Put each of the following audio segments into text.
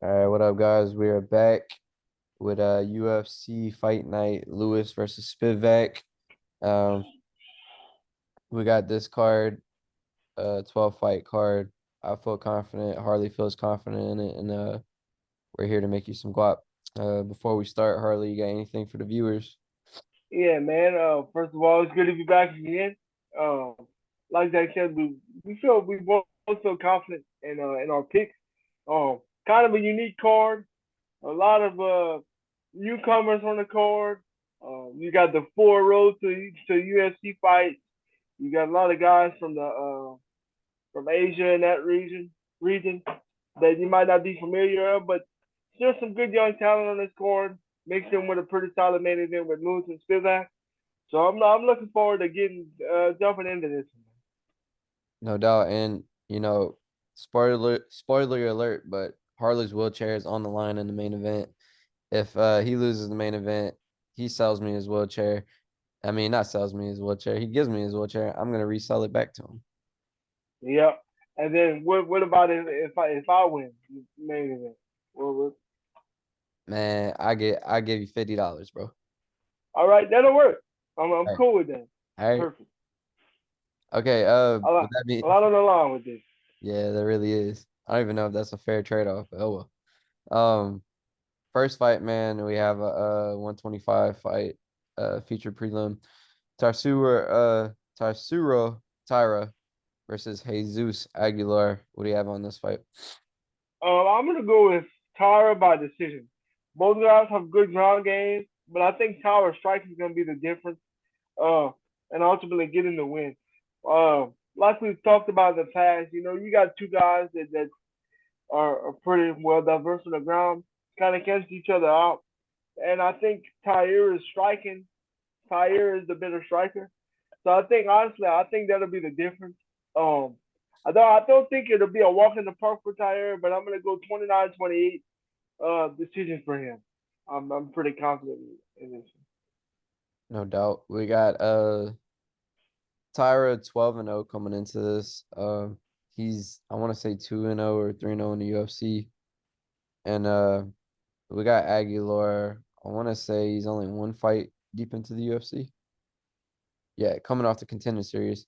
All right, what up, guys? We are back with UFC Fight Night, Lewis versus Spivak. Um, we got this card, 12 fight card. I feel confident. Harley feels confident in it, and we're here to make you some guap. Before we start, Harley, you got anything for the viewers? Yeah, man. First of all, it's good to be back again. Um, like I said, we both feel confident in our picks. Kind of a unique card. A lot of newcomers on the card. You got the four road to UFC fights. You got a lot of guys from Asia and that region that you might not be familiar of, but still some good young talent on this card. Mixed in with a pretty solid main event with Lewis and Spivak. So I'm looking forward to getting jumping into this one. No doubt. And spoiler alert, but Harley's wheelchair is on the line in the main event. If he loses the main event, he sells me his wheelchair. I mean, not sells me his wheelchair. He gives me his wheelchair. I'm gonna resell it back to him. Yep. And then what about if I win main event? What? Man, I give you $50, bro. All right, that'll work. I'm All right. cool with that. All right. Perfect. Okay. A Would lot that a be lot on the line with this. yeah, there really is. I don't even know if that's a fair trade-off, but oh well. First fight, man, we have a 125 fight, feature prelim. Tatsuro Taira versus Jesus Aguilar. What do you have on this fight? I'm gonna go with Taira by decision. Both guys have good ground games, but I think Taira's striking is gonna be the difference. Uh, and ultimately getting the win. Like we've talked about in the past, you got two guys that are pretty well diverse on the ground, kind of cancel each other out. And I think Taira is striking. Taira is the better striker. So I think honestly, I think that'll be the difference. Um, I don't think it'll be a walk in the park for Taira, but I'm gonna go 29-28 decision for him. I'm pretty confident in this. No doubt. We got Tyra 12-0 coming into this. He's I want to say 2-0 or 3-0 in the UFC. And we got Aguilar. I want to say he's only one fight deep into the UFC. Yeah, coming off the contender series.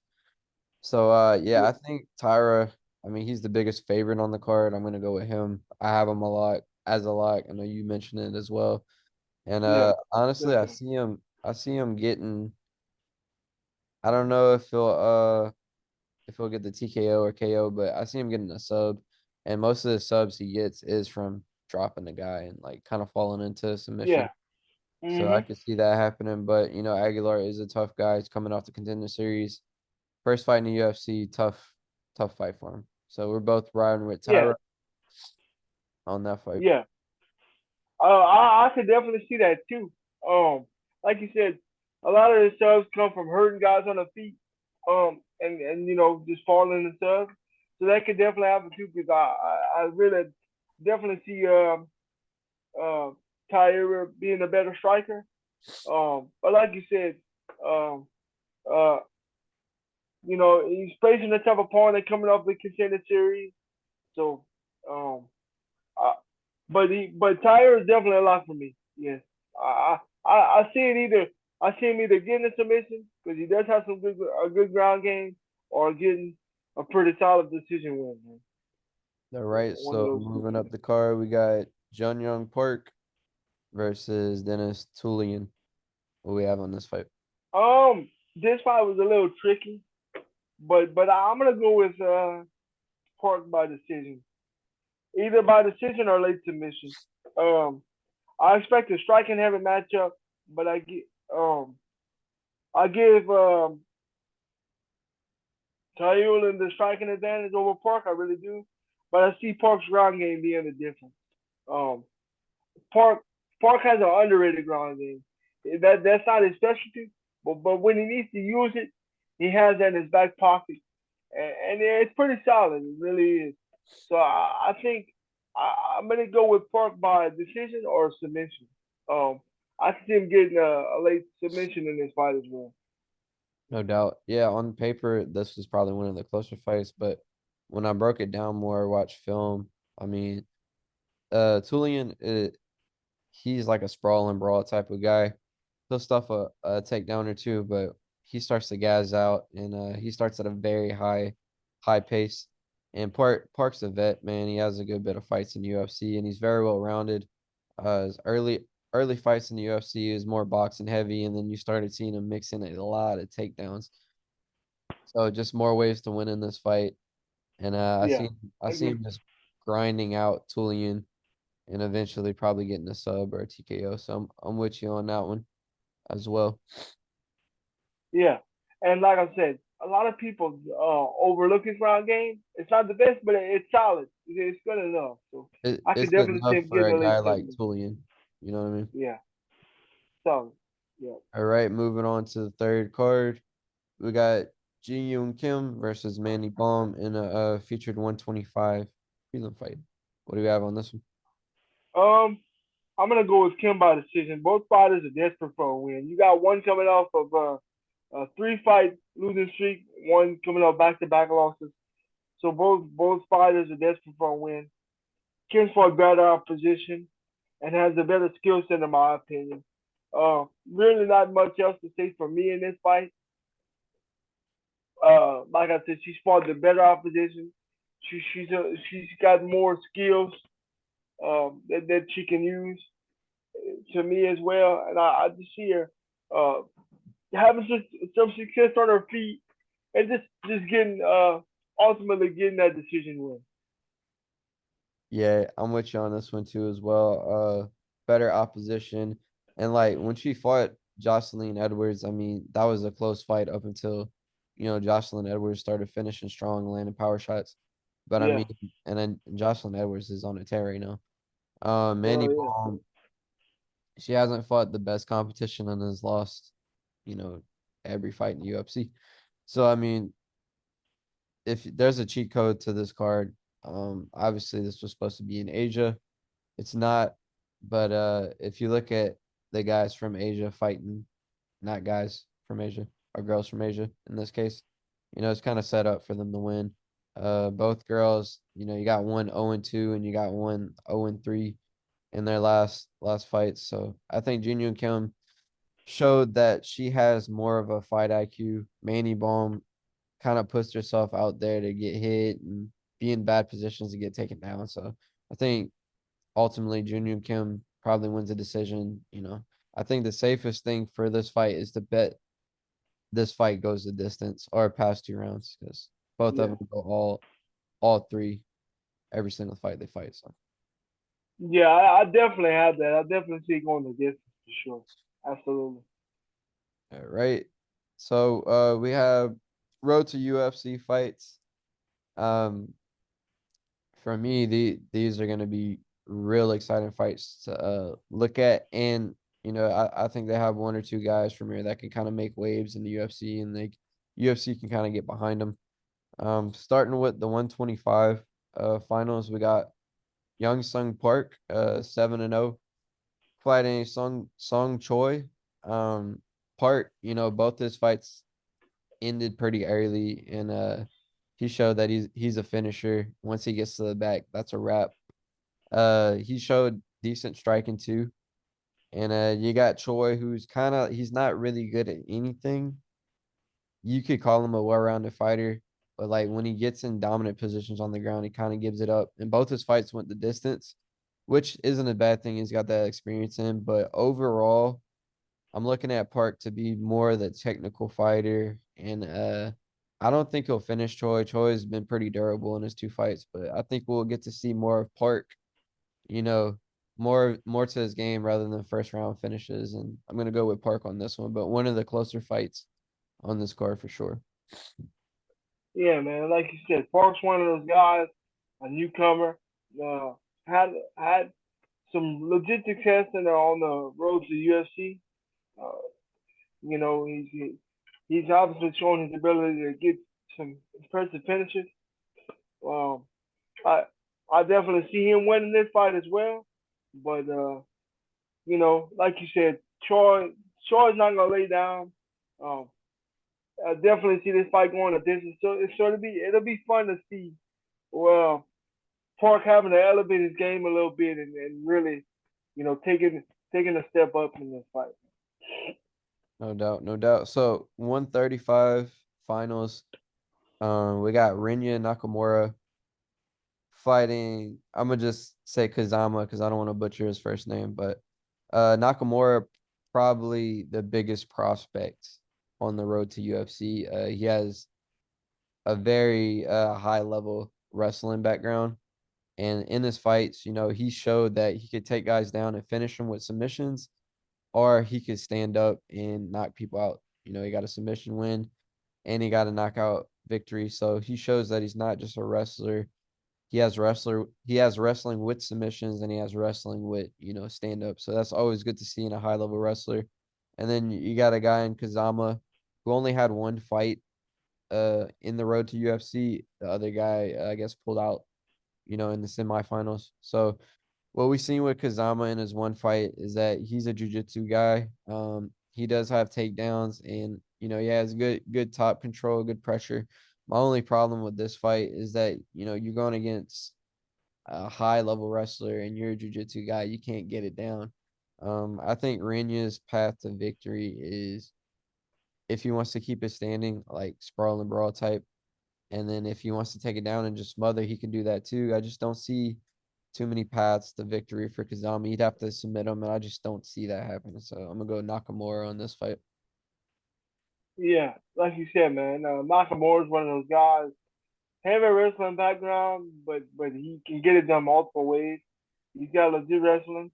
So yeah, Yeah, I think Tyra, I mean, he's the biggest favorite on the card. I'm gonna go with him. I have him a lot as a lock. I know you mentioned it as well. And yeah, honestly, definitely. I see him getting I don't know if he'll get the TKO or KO, but I see him getting a sub. And most of the subs he gets is from dropping the guy and like kind of falling into submission. Yeah. So I Mhm. could see that happening. But Aguilar is a tough guy. He's coming off the contender series. First fight in the UFC, tough fight for him. So we're both riding with Yeah. Tyra on that fight. Yeah. I could definitely see that too. Like you said, a lot of the subs come from hurting guys on the feet, and just falling in the subs. So that could definitely happen too, because I really definitely see uh Taira being a better striker. But like you said, um, uh, he's facing a tough opponent coming off the contender series. So, um, uh, but Tyre is definitely a lot for me. Yes, I see it either. I see him either getting a submission because he does have a good ground game, or getting a pretty solid decision win. Man. All So right. one of So those two moving for me. up the card, we got Jeong Yeong Park versus Denis Tiuliulin. What we have on this fight? This fight was a little tricky, but I'm gonna go with Park by decision, either by decision or late submission. Um, I expect a striking heavy matchup, but um I give Tiuliulin the striking advantage over Park. I really do, but I see Park's ground game being the difference. Um, Park Park has an underrated ground game. That's not his specialty, but when he needs to use it, he has that in his back pocket, and it's pretty solid. It really is. So I think I'm gonna go with Park by decision or submission. Um, I see him getting a late submission in this fight as well. No doubt. Yeah, on paper, this was probably one of the closer fights, but when I broke it down more, watched film, I mean, Tiuliulin, he's like a sprawl and brawl type of guy. He'll stuff a takedown or two, but he starts to gas out and he starts at a very high pace. And Park's a vet, man. He has a good bit of fights in UFC and he's very well rounded. His early fights in the UFC is more boxing heavy, and then you started seeing him mix in a lot of takedowns. So just more ways to win in this fight. And Yeah, I I see agree. him just grinding out Tulian and eventually probably getting a sub or a TKO. So I'm with you on that one as well. Yeah, and like I said, a lot of people overlook his ground game. It's not the best, but it's solid. It's good enough. So I It's could good definitely see enough him for getting a at guy least like 70. Tulian. You know what I mean? Yeah, solid. Yeah. All right, moving on to the third card. We got Ji Yoon Kim versus Mandy Bohm in a featured 125 prelim fight. What do we have on this one? Um, I'm gonna go with Kim by decision. Both fighters are desperate for a win. You got one coming off of a three-fight losing streak, one coming off back-to-back losses. So both fighters are desperate for a win. Kim's fought better opposition and has a better skill set in my opinion. Really not much else to say for me in this fight. Like I said, she's fought the better opposition. She's got more skills that she can use to me as well, and I just see her uh, having some success on her feet and just getting ultimately getting that decision win. Yeah, I'm with you on this one too as well. Better opposition. And like when she fought Jocelyn Edwards, I mean, that was a close fight up until, Jocelyn Edwards started finishing strong, landing power shots. But I Yeah, mean, and then Jocelyn Edwards is on a tear right now. Mandy well, yeah, Baum, she hasn't fought the best competition and has lost, you know, every fight in the UFC. So I mean, if there's a cheat code to this card, obviously this was supposed to be in Asia. It's not, but if you look at the guys from Asia fighting, not guys from Asia or girls from Asia in this case, it's kind of set up for them to win. Both girls, you got one 0-2 and you got one 0-3 in their last fights. So I think Jun Yoon Kim showed that she has more of a fight IQ. Manny Baum kind of puts herself out there to get hit and be in bad positions to get taken down. So I think ultimately Jun Kim probably wins a decision. I think the safest thing for this fight is to bet this fight goes the distance or past 2 rounds because both of yeah, them go all three every single fight they fight. So yeah. I definitely have that. I definitely see it going the distance for sure. Absolutely. all right. So we have road to UFC fights. Um for me, these are gonna be real exciting fights to look at, and I think they have one or two guys from here that can kind of make waves in the UFC, and they UFC can kind of get behind them. Starting with the 125 finals, we got Hyun Sung Park, 7-0, fighting Song Choi. Park, both his fights ended pretty early, and he showed that he's a finisher. Once he gets to the back, that's a wrap. He showed decent striking too. And you got Choi, who's he's not really good at anything. You could call him a well-rounded fighter, but like when he gets in dominant positions on the ground, he kind of gives it up. And both his fights went the distance, which isn't a bad thing. He's got that experience in, but overall, I'm looking at Park to be more the technical fighter, and I don't think he'll finish Choi. Choi's been pretty durable in his 2 fights, but I think we'll get to see more of Park, you know, more to his game rather than first round finishes. And I'm gonna go with Park on this one, but one of the closer fights on this card for sure. Yeah, man. Like you said, Park's one of those guys, a newcomer. Uh, had some legit success in on the road to UFC. Uh, you know, he's obviously shown his ability to get some impressive finishes. Um, I I definitely see him winning this fight as well. But like you said, Troy's not gonna lay down. Um, I definitely see this fight going a distance. So it'll be fun to see. Well, Park having to elevate his game a little bit and really, taking a step up in this fight. No doubt, no doubt. So 135 finals. We got Rinya Nakamura fighting. I'm gonna just say Kazama because I don't want to butcher his first name, but Nakamura probably the biggest prospect on the road to UFC. He has a very high level wrestling background. And in his fights, he showed that he could take guys down and finish them with submissions, or he could stand up and knock people out. He got a submission win and he got a knockout victory. So he shows that he's not just a wrestler. He has wrestling with submissions and he has wrestling with, stand up. So that's always good to see in a high level wrestler. And then you got a guy in Kazama who only had one fight in the road to UFC. The other guy, I guess, pulled out, in the semifinals. So what we've seen with Kazama in his one fight is that he's a jiu-jitsu guy. He does have takedowns and, he has good top control, good pressure. My only problem with this fight is that, you're going against a high level wrestler and you're a jiu-jitsu guy. You can't get it down. I think Renya's path to victory is if he wants to keep it standing, like sprawl and brawl type. And then if he wants to take it down and just smother, he can do that too. I just don't see too many paths to victory for Kazama. He'd have to submit him, and I just don't see that happening. So I'm gonna go Nakamura on this fight. Yeah, like you said, man, Nakamura is one of those guys. Heavy wrestling background, but he can get it done multiple ways. He's got legit wrestling.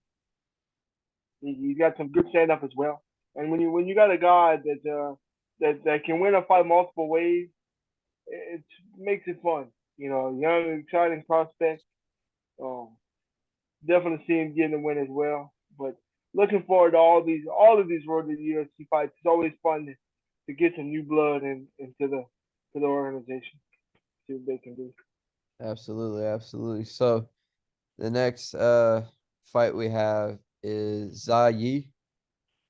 He's got some good stand up as well. And when you got a guy that can win a fight multiple ways, it makes it fun. Young, exciting prospect. Um, Definitely see him getting a win as well. But looking forward to all of these road to the UFC fights. It's always fun to get some new blood into the organization. See what they can do. Absolutely, absolutely. So the next fight we have is Zha Yi,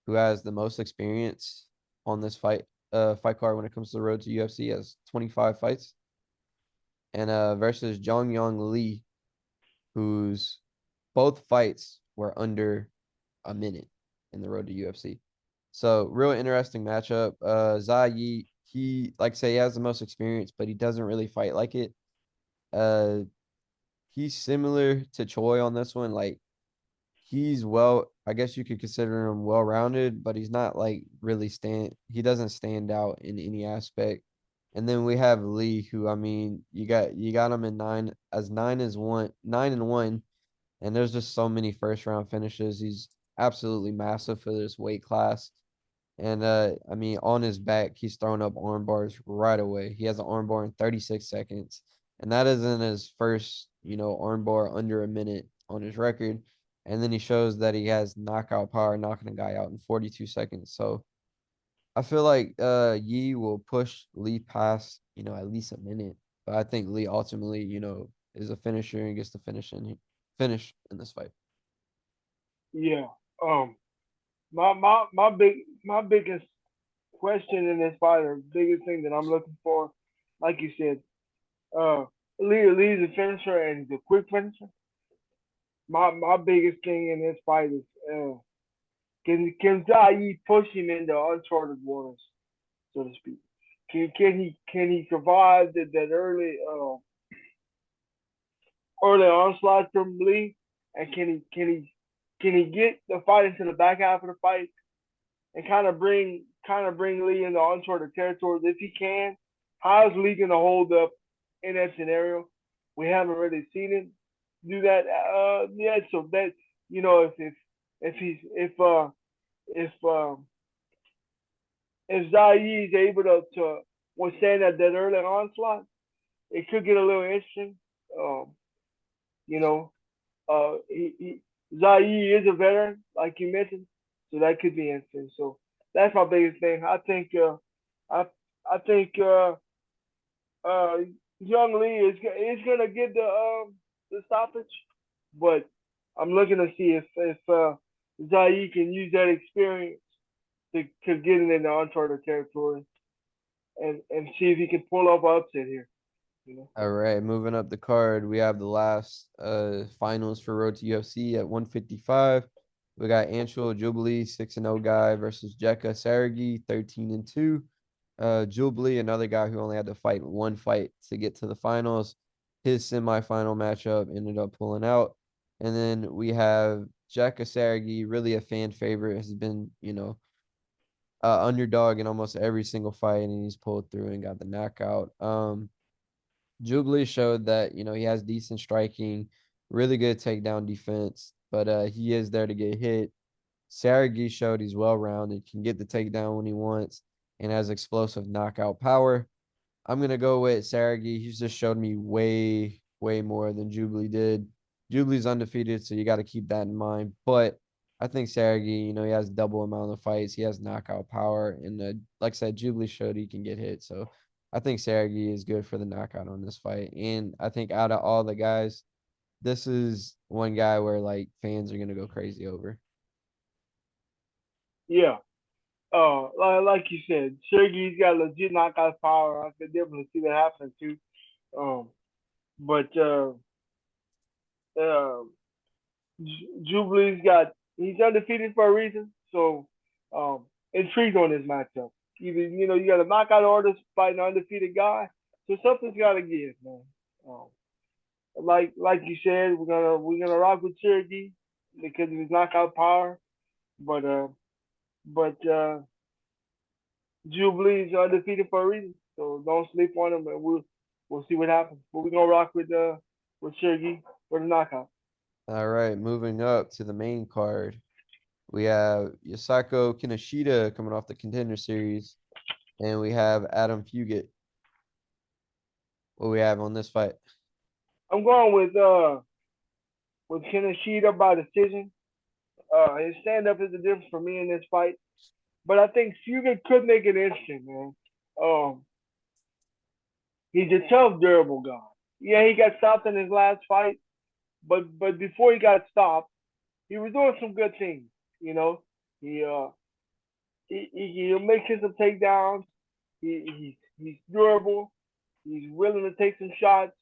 who has the most experience on this fight card when it comes to the road to UFC. He has 25 fights. And versus Jeong Yeong Lee, whose both fights were under a minute in the road to UFC. So real interesting matchup. Zha Yi, he like I say he has the most experience, but he doesn't really fight like it. Uh, he's similar to Choi on this one. Like I guess you could consider him well rounded, but he's not like really he doesn't stand out in any aspect. And then we have Lee, who I mean, you got him in nine and one, and there's just so many first round finishes. He's absolutely massive for this weight class. And I mean, on his back, he's throwing up arm bars right away. He has an arm bar in 36 seconds. And that isn't his first, arm bar under a minute on his record. And then he shows that he has knockout power, knocking a guy out in 42 seconds. So I feel like Yi will push Lee past, at least a minute. But I think Lee ultimately, is a finisher and gets the finish in this fight. Yeah. Um. My biggest question in this fight, or biggest thing that I'm looking for, like you said, uh, Lee's a finisher and he's a quick finisher. My biggest thing in this fight is can Zha Yi push him into uncharted waters, so to speak? Can he survive that early onslaught from Lee, and can he get the fight into the back half of the fight and kind of bring Lee into uncharted territories if he can? How is Lee gonna hold up in that scenario? We haven't really seen him do that yet. So that if he's if Zha Yi is able to withstand that early onslaught, it could get a little interesting. Um, you know, Zha Yi is a veteran, like you mentioned, so that could be interesting. So that's my biggest thing. I I think uh, Young Lee is gonna get the stoppage, but I'm looking to see if Zha Yi can use that experience to get into uncharted territory and see if he can pull off an upset here. You know. All right, moving up the card, we have the last finals for Road to UFC at 155. We got Anshul Jubli, 6-0 guy versus Jeka Saragih, 13-2. Jubli, another guy who only had to fight one fight to get to the finals. His semifinal matchup ended up pulling out. And then we have Jeka Saragih, really a fan favorite, has been, underdog in almost every single fight, and he's pulled through and got the knockout. Jubli showed that, he has decent striking, really good takedown defense, but he is there to get hit. Saragih showed he's well-rounded, can get the takedown when he wants, and has explosive knockout power. I'm gonna go with Saragih. He's just showed me way, way more than Jubli did. Jubli's undefeated, so you got to keep that in mind. But I think Saragih, he has double amount of fights. He has knockout power, and like I said, Jubli showed he can get hit. So I think Saragih is good for the knockout on this fight. And I think out of all the guys, this is one guy where like fans are gonna go crazy over. Yeah. Like you said, Sergey's got legit knockout power. I could definitely see that happening too. Um, but uh, Jubilee's got he's undefeated for a reason. So intrigued on this matchup. Either you got a knockout artist fighting an undefeated guy, so something's got to give, man. Um, like you said, we're gonna rock with Cherokee because of his knockout power, but Jubilee's undefeated for a reason. So don't sleep on him, and we'll see what happens. But we're gonna rock with Cherokee for the knockout. All right, moving up to the main card. We have Yusaku Kinoshita coming off the Contender Series, and we have Adam Fugitt. What we have on this fight? I'm going with Kinoshita by decision. His stand up is the difference for me in this fight. But I think Fugitt could make it interesting, man. Um, he's a tough, durable guy. Yeah, he got stopped in his last fight, but before he got stopped, he was doing some good things. You know, he he makes some takedowns. He's durable. He's willing to take some shots.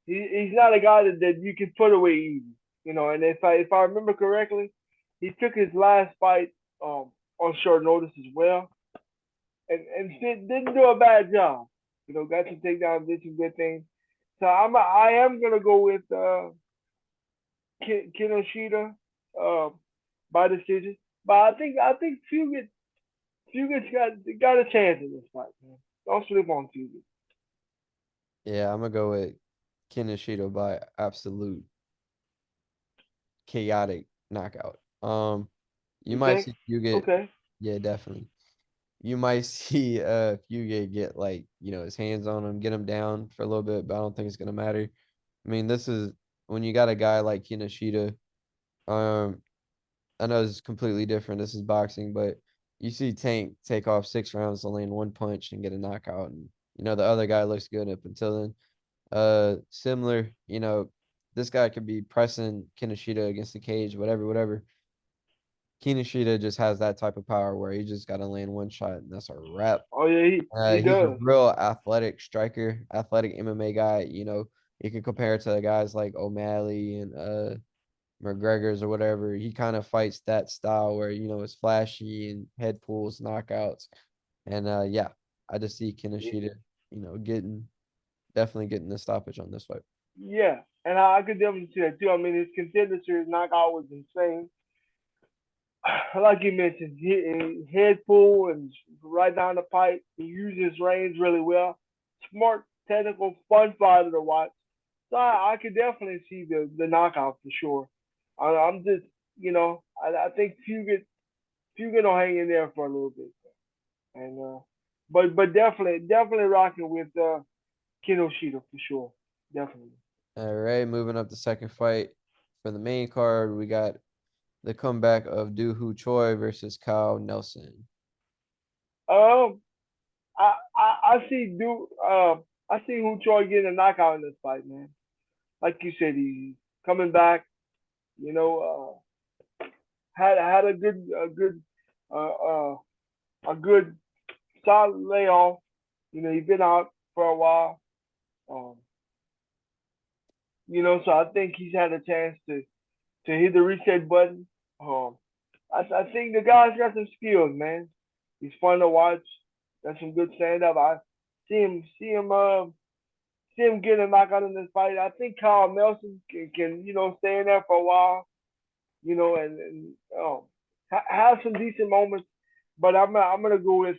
He's not a guy that you can put away easy. And if I remember correctly, he took his last fight on short notice as well, and didn't do a bad job. Got some takedowns, did some good things. So I am gonna go with Kinoshita uh, by decision, but I think Fugitt's got a chance in this fight, man. Don't sleep on Fugitt. Yeah, I'm gonna go with Kinoshita by absolute chaotic knockout. You You might think? see Fugitt, Okay. yeah, definitely. You might see Fugitt get like, his hands on him, get him down for a little bit, but I don't think it's gonna matter. I mean, this is when you got a guy like Kinoshita, um, I know it's completely different. This is boxing, but you see Tank take off 6 rounds to land one punch and get a knockout, and the other guy looks good up until then. Similar, this guy could be pressing Kinoshita against the cage, whatever, whatever. Kinoshita just has that type of power where he just got to land one shot and that's a wrap. Oh yeah, he He's a does. real athletic striker, athletic MMA guy. You can compare it to guys like O'Malley and McGregor's or whatever. He kind of fights that style where it's flashy and head pulls, knockouts, and yeah, I just see Kinoshita, getting definitely getting the stoppage on this fight. Yeah, and I could definitely see that too. I mean, his contender series knockout was insane. Like you mentioned, head pull and right down the pipe. He uses range really well. Smart, technical, fun fighter to watch. So I could definitely see the knockout for sure. I'm just, I think Fugitt will hang in there for a little bit, and but definitely rocking with Kinoshita for sure, definitely. All right, moving up the second fight for the main card, we got the comeback of Doo Choi versus Kyle Nelson. Um, I see I see who Troy getting a knockout in this fight, man. Like you said, he's coming back. You know, had uh, uh a good solid layoff. He's been out for a while. Um, so I think he's had a chance to hit the reset button. Um, I think the guy's got some skills, man. He's fun to watch. Got some good stand up. I see him getting a knockout in this fight. I think Kyle Nelson can stay in there for a while, and have some decent moments. But I'm gonna go with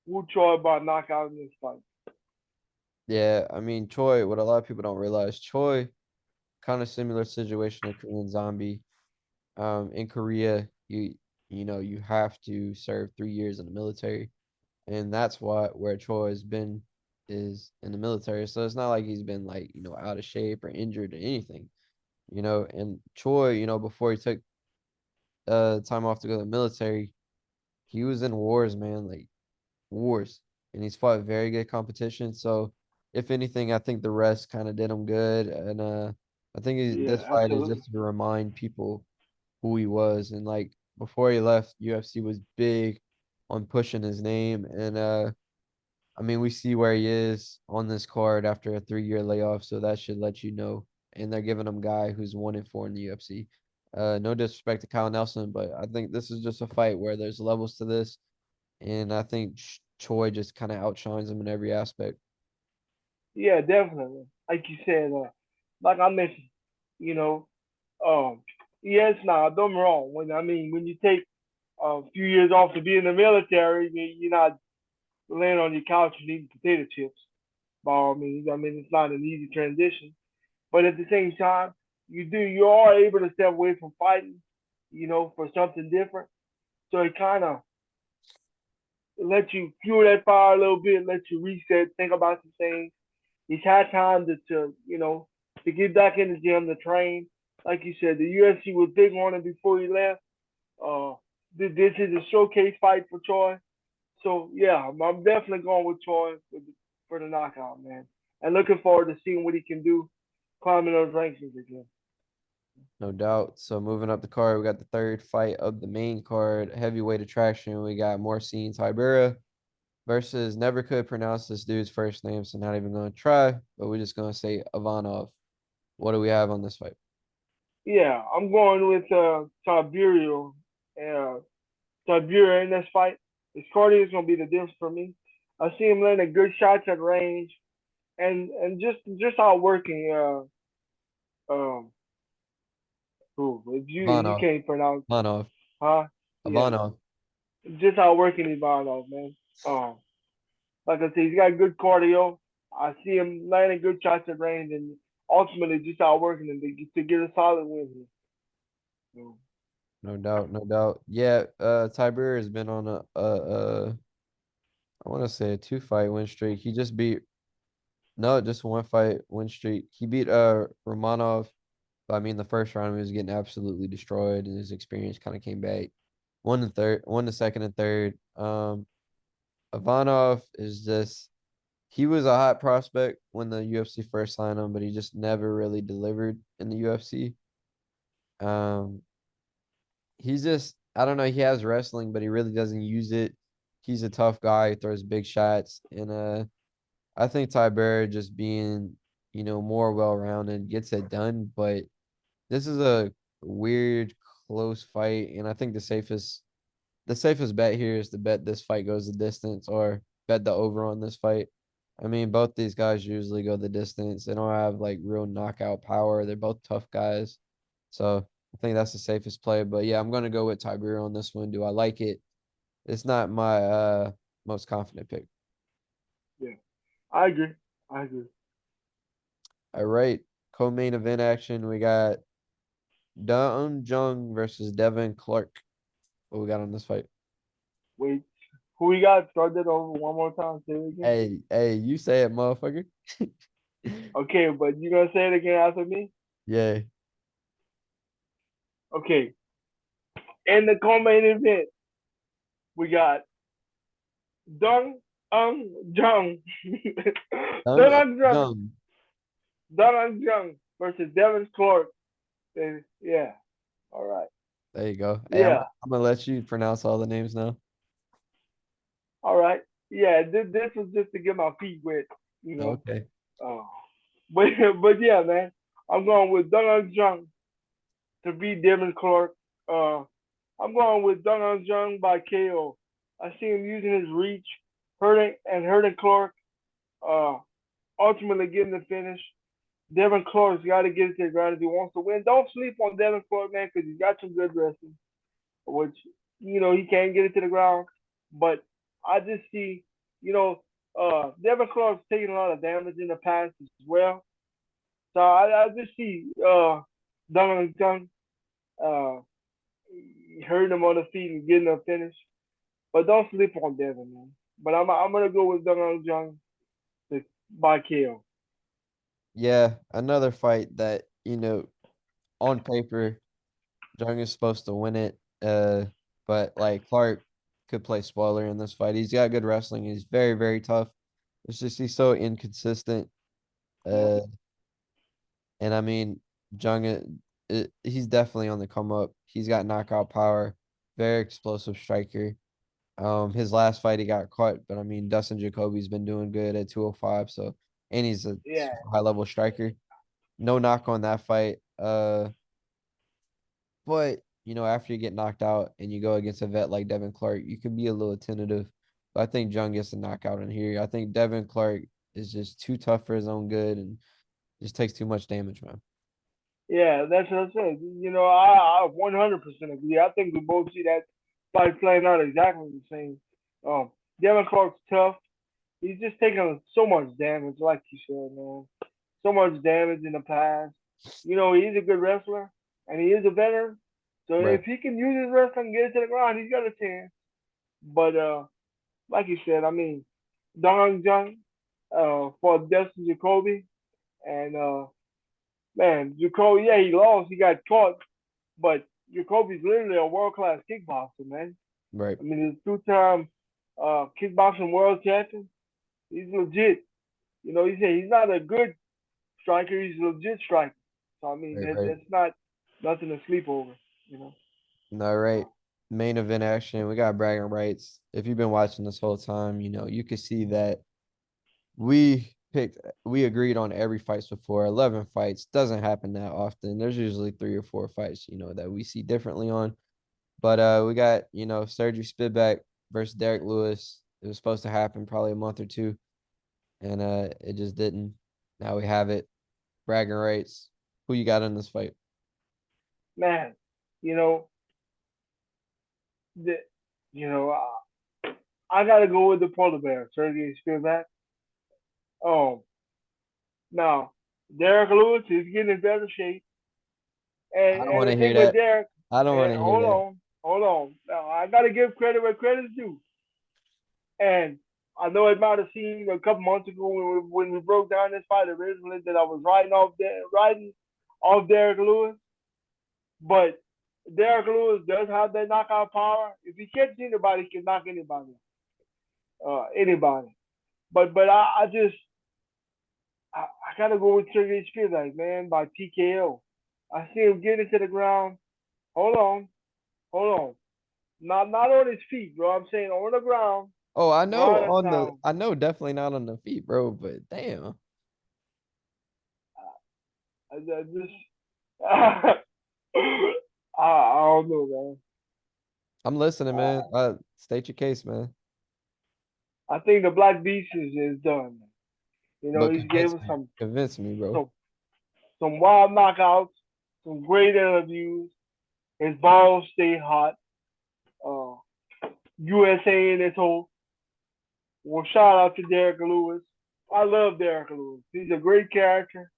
Wu Choi by knockout in this fight. Yeah, I mean Choi, what a lot of people don't realize, Choi, kind of similar situation to Korean Zombie. In Korea, you have to serve 3 years in the military, and that's where Choi has been is in the military. So it's not like he's been like, out of shape or injured or anything, And Choi, before he took time off to go to the military, he was in wars, man, like wars, and he's fought very good competition. So if anything, I think the rest kind of did him good, and I think Yeah, this fight is absolutely. just to remind people who he was, and like before he left, UFC was big on pushing his name, and I mean we see where he is on this card after a 3 year layoff, so that should let you know. And they're giving him a guy who's 1-4 in the UFC. No disrespect to Kyle Nelson, but I think this is just a fight where there's levels to this, and I think Choi just kind of outshines him in every aspect. Yeah, definitely. Like you said, like I mentioned, you know, um, yes, nah, don't get me wrong. When you take a few years off to be in the military, you're not laying on your couch and eating potato chips. By all means, it's not an easy transition. But at the same time, you are able to step away from fighting, for something different. So it kind of lets you fuel that fire a little bit, lets you reset, think about some things. He's had time to get back in the gym to train. Like you said, the UFC was big on him before he left. Uh, this is a showcase fight for Choi. So yeah, I'm definitely going with Choi for the knockout, man. And looking forward to seeing what he can do climbing those rankings again. No doubt. So moving up the card, we got the third fight of the main card, heavyweight attraction. We got Marcin Tybura versus never could pronounce this dude's first name, so not even gonna try, but we're just gonna say Ivanov. What do we have on this fight? Yeah, I'm going with Tiberiu. Uh, Tiberiu in this fight. His cardio is gonna be the difference for me. I see him landing good shots at range, and just outworking um who if you Ivanov. can't pronounce Ivanov. huh yeah Ivanov. just outworking Ivanov, man. Like I said, he's got good cardio. I see him landing good shots at range, and ultimately just outworking him to get a solid win here. So, No doubt, no doubt. Yeah, Tybura has been on I want to say a 2 fight win streak. He just beat no, just 1 fight win streak. He beat Romanov, but I mean the first round he was getting absolutely destroyed, and his experience kind of came back. Won the second and third. Ivanov is just he was a hot prospect when the UFC first signed him, but he just never really delivered in the UFC. Um, he's just I don't know. He has wrestling, but he really doesn't use it. He's a tough guy, throws big shots, and I think Tybura just being more well rounded gets it done. But this is a weird close fight, and I think the safest bet here is to bet this fight goes the distance or bet the over on this fight. I mean, both these guys usually go the distance. They don't have like real knockout power. They're both tough guys. So I think that's the safest play. But yeah, I'm gonna go with Tybura on this one. Do I like it? It's not my most confident pick. yeah, I agree. I agree. All right. Co-main event action. We got Jung versus Devin Clark. What we got on this fight? Wait, who we got? Start that over one more time. Say it again. Hey, you say it, motherfucker. Okay, but you gonna say it again after me? Yeah. Okay. In the co-main event, we got Dong Jung. Dong Jung. Jung. Dong Jung versus Devin Clark. Yeah. All right. There you go. Hey, I'm Yeah. I'm gonna let you pronounce all the names now. All right. Yeah. This was just to get my feet wet. You know. Okay. Uh, but but yeah, man, I'm going with Jung to beat Devin Clark. Uh, I'm going with Jung by KO. I see him using his reach, hurting Clark. Uh, ultimately getting the finish. Devin Clark's got to get it to the ground if he wants to win. Don't sleep on Devin Clark, man, because he's got some good wrestling, which he can't get it to the ground. But I just see, you know, Devin Clark's taken a lot of damage in the past as well. So I just see Donald Jung uh, hurting him on the feet and getting a finish. But don't sleep on Devin, man. But I'm gonna go with Donald Jung by KO. Yeah, another fight that, on paper, Jung is supposed to win it. But like Clark could play spoiler in this fight. He's got good wrestling. He's very, very tough. It's just he's so inconsistent. Yep. Uh, and I mean, Jung, he's definitely on the come up. He's got knockout power, very explosive striker. His last fight he got caught, but I mean, Dustin Jacoby's been doing good at 205. So, and he's a Yeah. high level striker. No knock on that fight. But after you get knocked out and you go against a vet like Devin Clark, you can be a little tentative. But I think Jung gets the knockout in here. I think Devin Clark is just too tough for his own good and just takes too much damage, man. Yeah, that's what I said. I 100% agree. I think we both see that fight playing out exactly the same. Devin Clark's tough. He's just taking so much damage, like you said, man. So much damage in the past. He's a good wrestler and he is a veteran. So Right. if he can use his wrestling and get it to the ground, he's got a chance. But like you said, I mean, Dong Jung for Dustin Jacoby and man, Jacoby, yeah, he lost. He got caught, but Jacoby's literally a world class kickboxer, man. Right. I mean, he's a 2-time kickboxing world champion. He's legit. He's not a good striker. He's a legit striker. So I mean, Right. that, Right. that's not nothing to sleep over. You know. No, right. Main event action. We got bragging rights. If you've been watching this whole time, you could see that we agreed on every fights before. 11 fights doesn't happen that often. There's usually 3 or 4 fights, that we see differently on. But we got, Sergey Spivak versus Derrick Lewis. It was supposed to happen probably a month or two, and it just didn't. Now we have it. Bragging rights. Who you got in this fight? Man, you know, the, you know, I gotta go with the polar bear, Sergey Spivak. Um, now Derek Lewis is getting in better shape, I don't and want the to hear thing with that. Derek, I don't want and to hear that. hold on. Now I gotta give credit where credit's due. And I know it might have seemed a couple months ago when we broke down this fight originally that I was riding off Derek Lewis, but Derek Lewis does have that knockout power. If he catches anybody, he can knock anybody. But I gotta go with Sergey Spivak, man, by TKO. I see him getting to the ground. Hold on, hold on. Not on his feet, bro. I'm saying on the ground, Oh, ground and pound. I know definitely not on the feet, bro, but damn. I just I don't know, man. I'm listening, man. Uh, State your case, man. I think the Black Beast is done. But He's gave us convince me, bro. some some wild knockouts, some great interviews. His balls stay hot. Uh, USA in his whole. Well, shout out to Derek Lewis. I love Derek Lewis. He's a great character.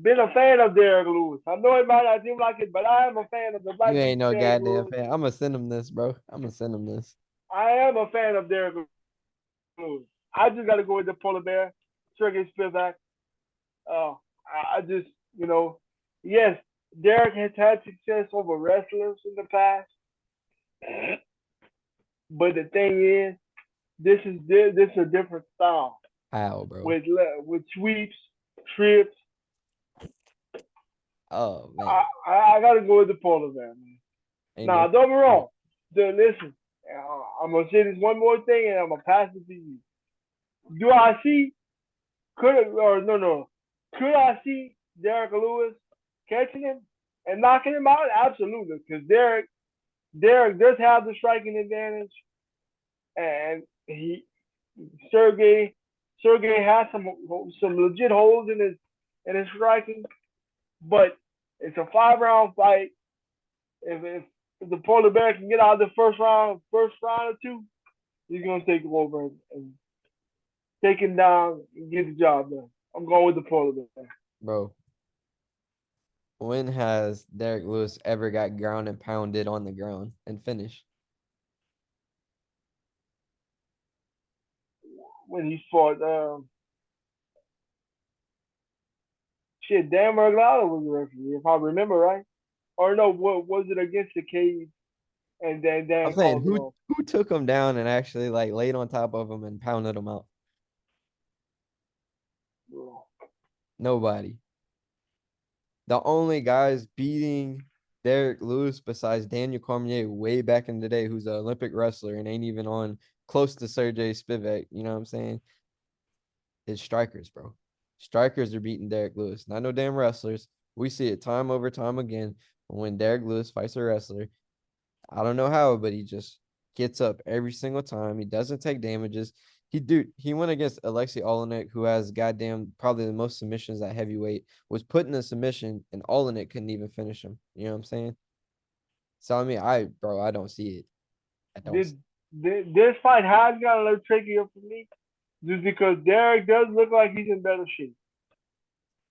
Been a fan of Derek Lewis. I know it might not seem like it, but I am a fan of the You Black ain't Beast no Derek goddamn Lewis. fan. I'm gonna send him this, bro. I'm gonna send him this. I am a fan of Derek Lewis. I just got to go with the polar bear, Sergey Spivak. I just, yes, Derek has had success over wrestlers in the past, but the thing is, this is a different style How, bro? with sweeps, trips. Oh man. I got to go with the polar bear, man. Ain't Now, no don't be wrong. Listen, I'm gonna say this one more thing, and I'm gonna pass it to you. Do I see Could I see Derrick Lewis catching him and knocking him out? Absolutely, because Derrick does have the striking advantage, and Sergey Sergey has some legit holes in his striking, but it's a 5 round fight. If the polar bear can get out of the first round or two, he's gonna take over and take him down and get the job done. I'm going with the polar bear. Bro, when has Derrick Lewis ever got ground and pounded on the ground and finished? When he fought, Dan Merglado was the referee, if I remember right. Or no, what was it against the cage? And then I'm Dan saying called it off. who took him down and actually like laid on top of him and pounded him out? Nobody. The only guys beating Derrick Lewis besides Daniel Cormier way back in the day, who's an Olympic wrestler and ain't even on close to Sergey Spivak, you know what I'm saying? Is strikers, bro. Strikers are beating Derrick Lewis. Not no damn wrestlers. We see it time over time again when Derrick Lewis fights a wrestler. I don't know how, but he just gets up every single time. He doesn't take damages. He went against Alexei Olenek, who has goddamn probably the most submissions at heavyweight, was put in a submission, and Olenek couldn't even finish him. You know what I'm saying? So I mean, I don't see it. I don't see This fight has got a little trickier for me, just because Derrick does look like he's in better shape.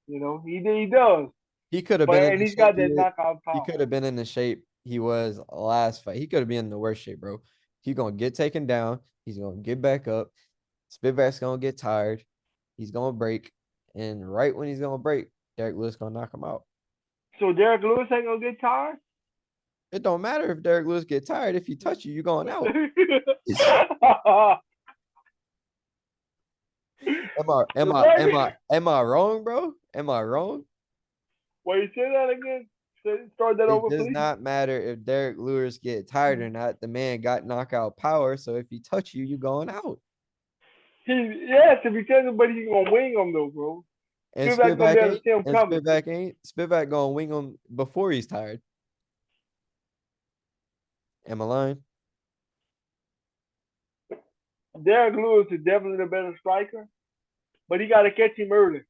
You know, he does. He could have been But in and the he's shape got that knockout he power. could have been in the shape he was last fight. He could have been in the worst shape, bro. He's gonna get taken down. He's gonna get back up. Spivak's gonna get tired. He's gonna break. And right when he's gonna break, Derrick Lewis gonna knock him out. So Derrick Lewis ain't gonna get tired. It don't matter if Derrick Lewis get tired. If he touch you, you going out. Am I wrong, bro? Am I wrong? Wait, say that again. Start that It over, does please. not matter if Derrick Lewis get tired or not. The man got knockout power. So if he touch you, you going out. Yes, if he touches him, but he's gonna wing him though, bro. And Spivak's gonna be able to see him coming. Spivak gonna wing him before he's tired. Am I lying? Derrick Lewis is definitely the better striker, but he got to catch him early.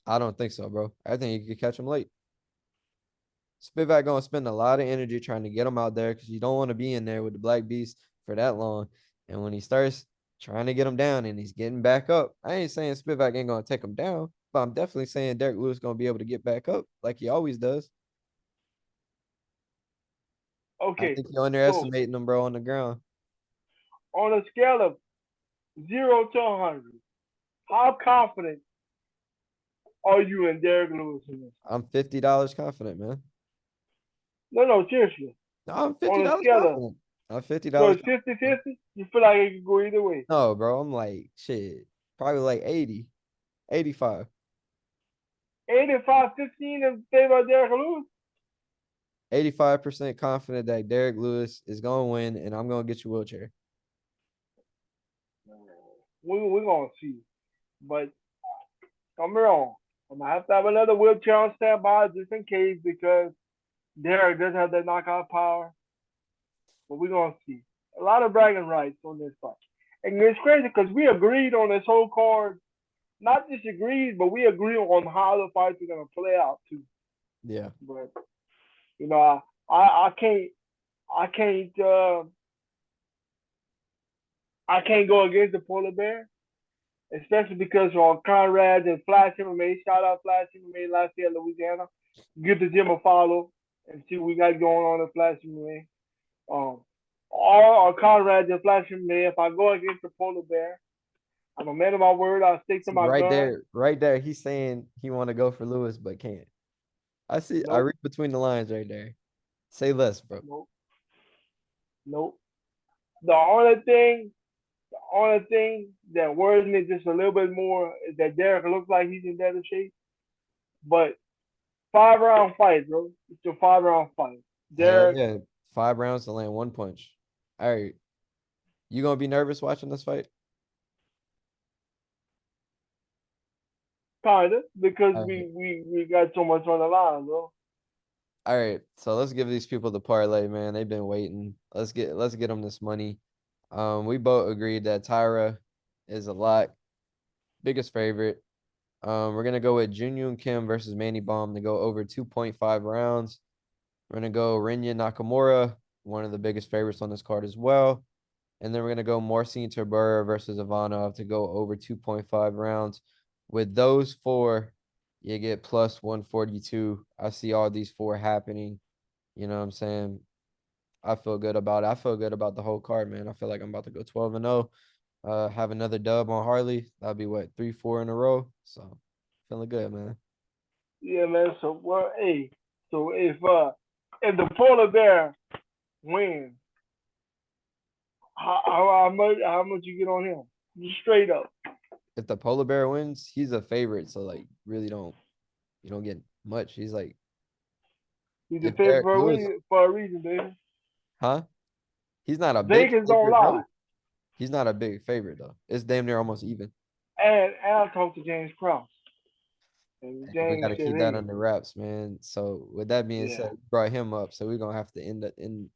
I don't think so, bro. I think you could catch him late. Spivak gonna spend a lot of energy trying to get him out there because you don't want to be in there with the Black Beast for that long. And when he starts trying to get him down and he's getting back up, I ain't saying Spivak ain't gonna take him down, but I'm definitely saying Derrick Lewis gonna be able to get back up like he always does. I Okay, think you're underestimating him, bro, on the ground. On a scale of 0 to 100, how confident are you in Derrick Lewis in this? I'm $50 confident, man. No, seriously. No, I'm On a $50 scale confident. I'm so $50. it's 50-50? You feel like it could go either way? No, bro. I'm like, shit, probably like 80, 85. 85-15 in favor of Derrick Lewis? 85% confident that Derrick Lewis is going to win and I'm going to get you a wheelchair. We're going to see. But come wrong. I'm going to have another wheelchair on standby just in case because Derrick does have that knockout power. But we're going to see. A lot of bragging rights on this fight. And it's crazy because we agreed on this whole card. Not disagreed, but we agree on how the fights are going to play out too. Yeah. But, you know, I can't go against the polar bear, especially because on Conrad and Flash MMA, shout out Flash MMA last year in Louisiana. Give the gym a follow and see what we got going on in Flash MMA. All Conrad and Flash MMA, if I go against the polar bear, I'm a man of my word. I'll stick to my gun. Right there. He's saying he want to go for Lewis, but can't. I see. Nope. I read between the lines right there. Say less, bro. Nope. The only thing that worries me just a little bit more is that Derrick looks like he's in better shape. But 5 round fight, bro. It's a 5 round fight. Hell Derrick. yeah. 5 rounds to land one punch. All right. You gonna be nervous watching this fight? kinda, because All right. we got so much on the line, bro. All right. So let's give these people the parlay, man. They've been waiting. Let's get them this money. We both agreed that Taira is a lot biggest favorite. We're gonna go with Jun-yong Kim versus Mandy Bohm to go over 2.5 rounds. We're gonna go Rinya Nakamura, one of the biggest favorites on this card as well. And then we're gonna go Marcin Tybura versus Ivanov to go over 2.5 rounds. With those four, you get plus 142. I see all these four happening. You know what I'm saying? I feel good about it. I feel good about the whole card, man. I feel like I'm about to go 12-0. Have another dub on Harley. That'll be what, 3, 4 in a row. So feeling good, man. Yeah, man. So well, hey, so if the polar bear wins, how much you get on him? Just straight up. If the polar bear wins, he's a favorite. So like really you don't get much. He's like He's a if favorite Derrick Lewis, for a reason, baby. huh? He's not a big Vegas don't favorite, lie. bro. He's not a big favorite though. It's damn near almost even. And I talked to James Krause, and We got James to said, keep that "Hey, under wraps, man. So with that being yeah, said, we brought him up, so we're gonna have to end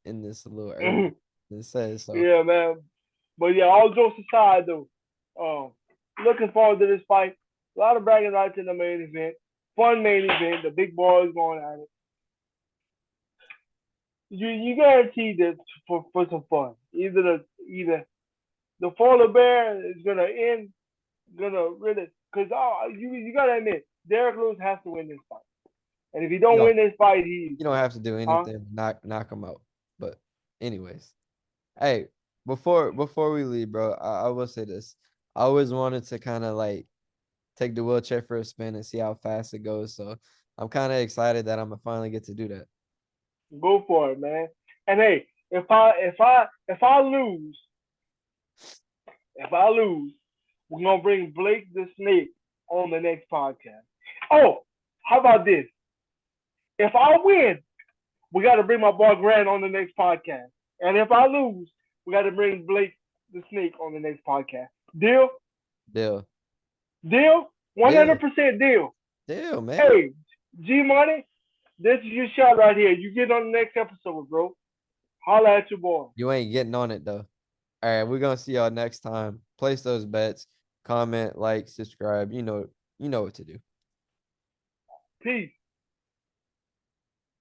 this a little early. It says so. yeah, man." But yeah, all jokes aside, though, um, looking forward to this fight. A lot of bragging rights in the main event. Fun main event. The big boys going at it. You guaranteed that for some fun. Either the polar bear is gonna end, gonna really, because you gotta admit, Derrick Lewis has to win this fight, and if he You don't don't win this fight, he you don't have to do huh anything. Knock him out. But anyways, hey, before we leave, bro, I will say this. I always wanted to kind of like take the wheelchair for a spin and see how fast it goes. So I'm kind of excited that I'm gonna finally get to do that. go for it, man. And hey, if I lose, we're gonna bring Blake the Snake on the next podcast. Oh, how about this? If I win, we got to bring my boy Grant on the next podcast. And if I lose, we got to bring Blake the Snake on the next podcast. Deal? Deal. Deal? Deal. 100% deal. Deal, man. Hey, G Money, this is your shot right here. You get on the next episode, bro. Holla at your boy. You ain't getting on it though. All right, we're gonna see y'all next time. Place those bets, comment, like, subscribe. You know what to do. Peace.